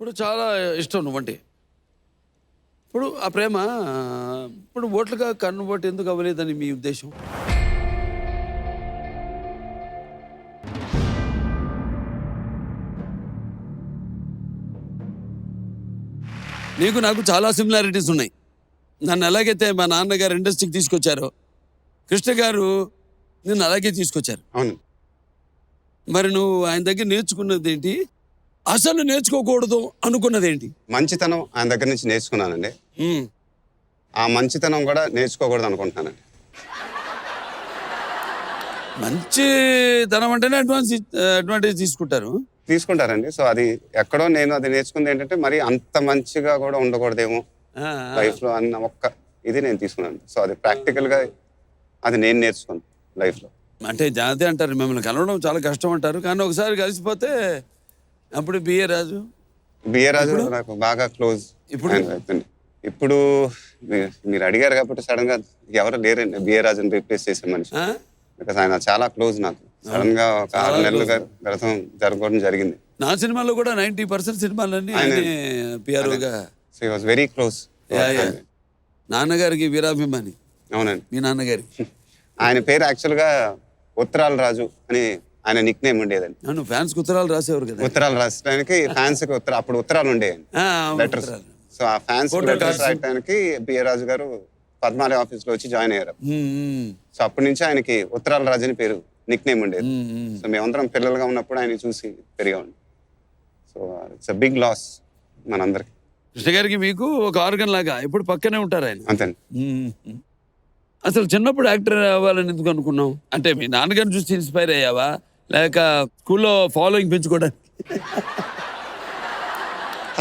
ఇప్పుడు చాలా ఇష్టం నువ్వంటే. ఇప్పుడు ఆ ప్రేమ ఇప్పుడు ఓట్లుగా కన్వర్ట్ ఎందుకు అవ్వలేదని మీ ఉద్దేశం? నీకు నాకు చాలా సిమిలారిటీస్ ఉన్నాయి. నన్ను ఎలాగైతే మా నాన్నగారు ఇండస్ట్రీకి తీసుకొచ్చారో, కృష్ణ గారు నిన్ను అలాగే తీసుకొచ్చారు. అవును. మరి నువ్వు ఆయన దగ్గర నేర్చుకున్నది ఏంటి? అసలు నేర్చుకోకూడదు అనుకున్నది ఏంటి? మంచితనం ఆయన దగ్గర నుంచి నేర్చుకున్నానండి. ఉమ్. ఆ మంచితనం కూడా నేర్చుకోకూడదు అనుకుంటున్నానండి. మంచితనం అంటేనే అడ్వాంటేజ్ తీసుకుంటారు. తీసుకుంటారండి. సో అది ఎక్కడో నేను అది నేర్చుకుంది ఏంటంటే మరి అంత మంచిగా కూడా ఉండకూడదేమో ఆ, లైఫ్లో అన్న ఒక్క ఇది నేను తీసుకున్నాను. సో అది ప్రాక్టికల్గా అది నేను నేర్చుకున్నాను లైఫ్లో. అంటే జాతి అంటారు, మిమ్మల్ని కలవడం చాలా కష్టం అంటారు, కానీ ఒకసారి కలిసిపోతే అప్పుడు బిఏ రాజు. బిఏ రాజు నాకు బాగా క్లోజ్. ఇప్పుడు మీరు అడిగారు కాబట్టి సడన్ గా ఎవరు లేరండి బిఏ రాజుని రీప్లేస్ చేసే మనిషి. బికాస్ ఆయన చాలా క్లోజ్ నాకు. సడన్ గా ఒక 6 నెలలు క్రితం జరగడం జరిగింది. నా సినిమాలో కూడా 90% సినిమాలన్నీ పిఆర్ఓగా. So he was very close. నాన్నగారికి వీరాభిమాని. అవునండి. మీ నాన్నగారికి ఆయన పేరు యాక్చువల్ గా ఉత్తరాల రాజు అని ఆయన నిక్ నేమ్ ఉండేదండి. నువ్వు ఫ్యాన్స్ ఉత్తరాలు రాసేవారు కదా? ఉత్తరాలు రాసడానికి ఫ్యాన్స్ కి అప్పుడు ఉత్తరాలు ఉండేయండి, లెటర్స్. సో ఆ ఫ్యాన్స్ లెటర్స్ రాయడానికి బిఏ రాజు గారు పద్మాలయ ఆఫీస్ లో వచ్చి జాయిన్ అయ్యారు. సో అప్పటి నుంచి ఆయనకి ఉత్తరాల రాజు అని పేరు, నిక్ నేమ్ ఉండేది. సో మేమందరం పిల్లలుగా ఉన్నప్పుడు ఆయన చూసి పెరిగామండి. So it's a big loss మనందరికి. కృష్ణ గారికి మీకు ఒక ఆర్గన్ లాగా ఇప్పుడు పక్కనే ఉంటారు ఆయన. అంతేండి. అసలు చిన్నప్పుడు యాక్టర్ అవ్వాలని ఎందుకు అనుకున్నావు? అంటే మీ నాన్నగారిని చూసి ఇన్స్పైర్ అయ్యావా, లేక స్కూల్లో ఫాలోయింగ్ పెంచుకోవడానికి?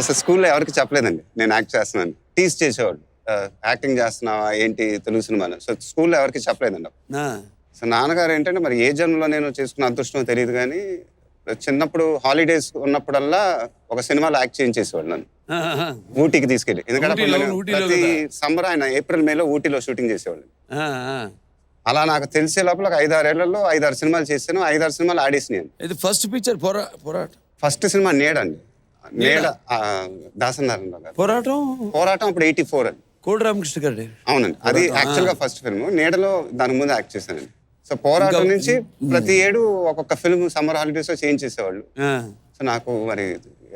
అసలు స్కూల్లో ఎవరికి చెప్పలేదండి నేను యాక్ట్ చేస్తున్నాను. టీస్ చేసేవాడు, యాక్టింగ్ చేస్తున్నావా ఏంటి తెలుగు సినిమాలో. సో స్కూల్లో ఎవరికి చెప్పలేదండి. సో నాన్నగారు ఏంటంటే మరి ఏ జన్మలో నేను చేసుకున్న అదృష్టం తెలియదు, కానీ చిన్నప్పుడు హాలిడేస్ ఉన్నప్పుడల్లా ఒక సినిమాలో యాక్ట్ చేయించేసేవాడు నన్ను, ఊటీకి తీసుకెళ్ళి. ఎందుకంటే ప్రతి సమ్మర్ ఆయన ఏప్రిల్ మేలో ఊటీలో షూటింగ్ చేసేవాళ్ళు. అలా నాకు తెలిసే లోపల ఒక 5-6 ఏళ్లలో 5-6 సినిమాలు చేశాను. 5-6 సినిమాలు ఆడేసినాను. ఇది ఫస్ట్ పిక్చర్ పోరాటం. ఫస్ట్ సినిమా నీడ అండి. నీడ దాసనారాయణ గారు. పోరాటం అప్పుడు 84 అండి. కోడి రామకృష్ణ గారు. అవునండి, అది యాక్చువల్ గా ఫస్ట్ ఫిల్మ్. నీడలో దాని ముందు యాక్ట్ చేశానండి. సో పోరాటం నుంచి ప్రతి ఏడు ఒక్కొక్క ఫిల్మ్ సమ్మర్ హాలిడేస్ లో చేంజ్ చేసేవాళ్ళు. సో నాకు మరి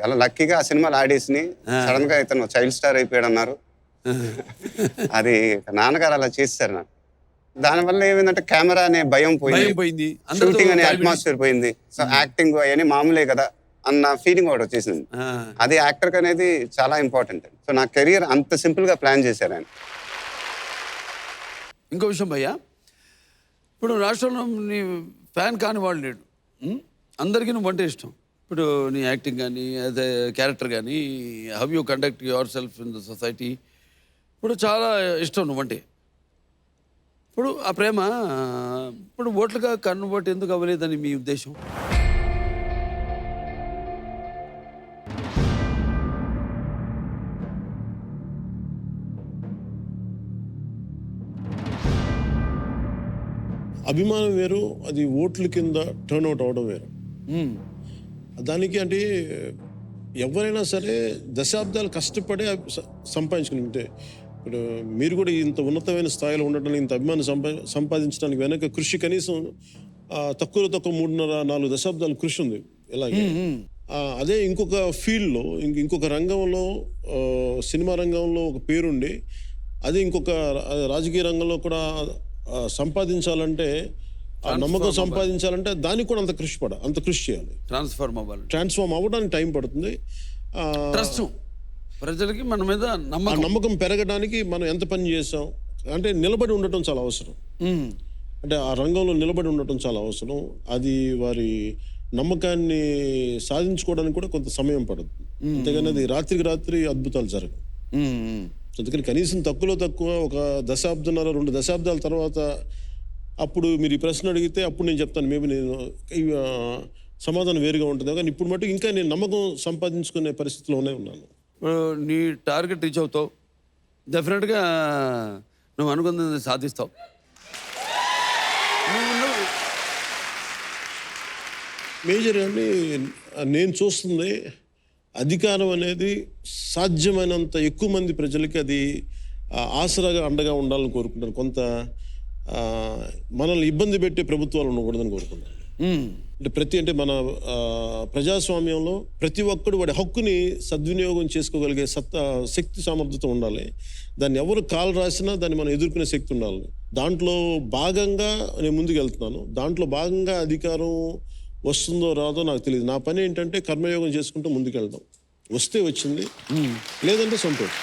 అలా లక్కీగా ఆ సినిమాలు ఆడేసి సడన్ గా ఇతను చైల్డ్ స్టార్ అయిపోయాడు అన్నారు. అది నాన్నగారు అలా చేస్తారు నాకు. దానివల్ల ఏమైందంటే కెమెరా అనే భయం పోయింది, షూటింగ్ అనే అట్మాస్ఫియర్ పోయింది. సో యాక్టింగ్ అవన్నీ మామూలే కదా అన్న ఫీలింగ్ ఒకటి వచ్చేసింది. అది యాక్టర్ అనేది చాలా ఇంపార్టెంట్. సో నా కెరియర్ అంత సింపుల్ గా ప్లాన్ చేశారు ఆయన. ఇంకో విషయం భయ్యా, ఇప్పుడు రాష్ట్రంలో నీ ఫ్యాన్ కాని వాళ్ళు లేడు. అందరికీ నువ్వు అంటే ఇష్టం. ఇప్పుడు నీ యాక్టింగ్ కానీ యాజ్ ఎ క్యారెక్టర్ కానీ, how you conduct your self in the society, ఇప్పుడు చాలా ఇష్టం నువ్వంటే. ఇప్పుడు ఆ ప్రేమ ఇప్పుడు ఓట్లుగా కన్వర్ట్ ఎందుకు అవ్వలేదని మీ ఉద్దేశం? అభిమానం వేరు, అది ఓట్ల కింద టర్న్అవుట్ అవడం వేరు. దానికి అంటే ఎవరైనా సరే దశాబ్దాలు కష్టపడి సంపాదించుకుంటే, ఇప్పుడు మీరు కూడా ఇంత ఉన్నతమైన స్థాయిలో ఉండటానికి, ఇంత అభిమానం సంపాదించడానికి వెనక కృషి కనీసం తక్కువ 3.5-4 దశాబ్దాల కృషి ఉంది. ఇలాగే అదే ఇంకొక ఫీల్డ్లో, ఇంకొక రంగంలో, సినిమా రంగంలో ఒక పేరుండి అది ఇంకొక రాజకీయ రంగంలో కూడా సంపాదించాలంటే, ఆ నమ్మకం సంపాదించాలంటే దానికి కూడా అంత కృషి చేయాలి. ట్రాన్స్ఫార్మ్ అవ్వడానికి టైం పడుతుంది. ప్రజలకి మన మీద నమ్మకం పెరగడానికి మనం ఎంత పని చేసాం అంటే నిలబడి ఉండటం చాలా అవసరం. అంటే ఆ రంగంలో నిలబడి ఉండటం చాలా అవసరం. అది వారి నమ్మకాన్ని సాధించుకోవడానికి కూడా కొంత సమయం పడుతుంది. అంతేగాని అది రాత్రికి రాత్రి అద్భుతాలు జరగవు. అందుకని కనీసం తక్కువ ఒక 1.5-2 దశాబ్దాల తర్వాత అప్పుడు మీరు ఈ ప్రశ్న అడిగితే అప్పుడు నేను చెప్తాను, మేబీ నేను సమాధానం వేరుగా ఉంటుంది. కానీ ఇప్పుడు మటుకు ఇంకా నేను నమ్మకం సంపాదించుకునే పరిస్థితిలోనే ఉన్నాను. నీ టార్గెట్ రీచ్ అవుతావు, డెఫినెట్గా నువ్వు అనుకున్నది సాధిస్తావు. మేజర్ అండి నేను చూస్తుంది అధికారం అనేది సాధ్యమైనంత ఎక్కువ మంది ప్రజలకి అది ఆసరాగా అండగా ఉండాలని కోరుకుంటాను. కొంత మనల్ని ఇబ్బంది పెట్టే ప్రభుత్వాలు ఉండకూడదని కోరుకుంటాను. అంటే మన ప్రజాస్వామ్యంలో ప్రతి ఒక్కడు వాడి హక్కుని సద్వినియోగం చేసుకోగలిగే శక్తి సామర్థ్యత ఉండాలి. దాన్ని ఎవరు కాలు రాసినా దాన్ని మనం ఎదుర్కొనే శక్తి ఉండాలి. దాంట్లో భాగంగా నేను ముందుకు వెళ్తున్నాను. దాంట్లో భాగంగా అధికారం వస్తుందో రాదో నాకు తెలియదు. నా పని ఏంటంటే కర్మయోగం చేసుకుంటూ ముందుకు వెళ్దాం. వస్తే వచ్చింది, లేదంటే సంతోషం.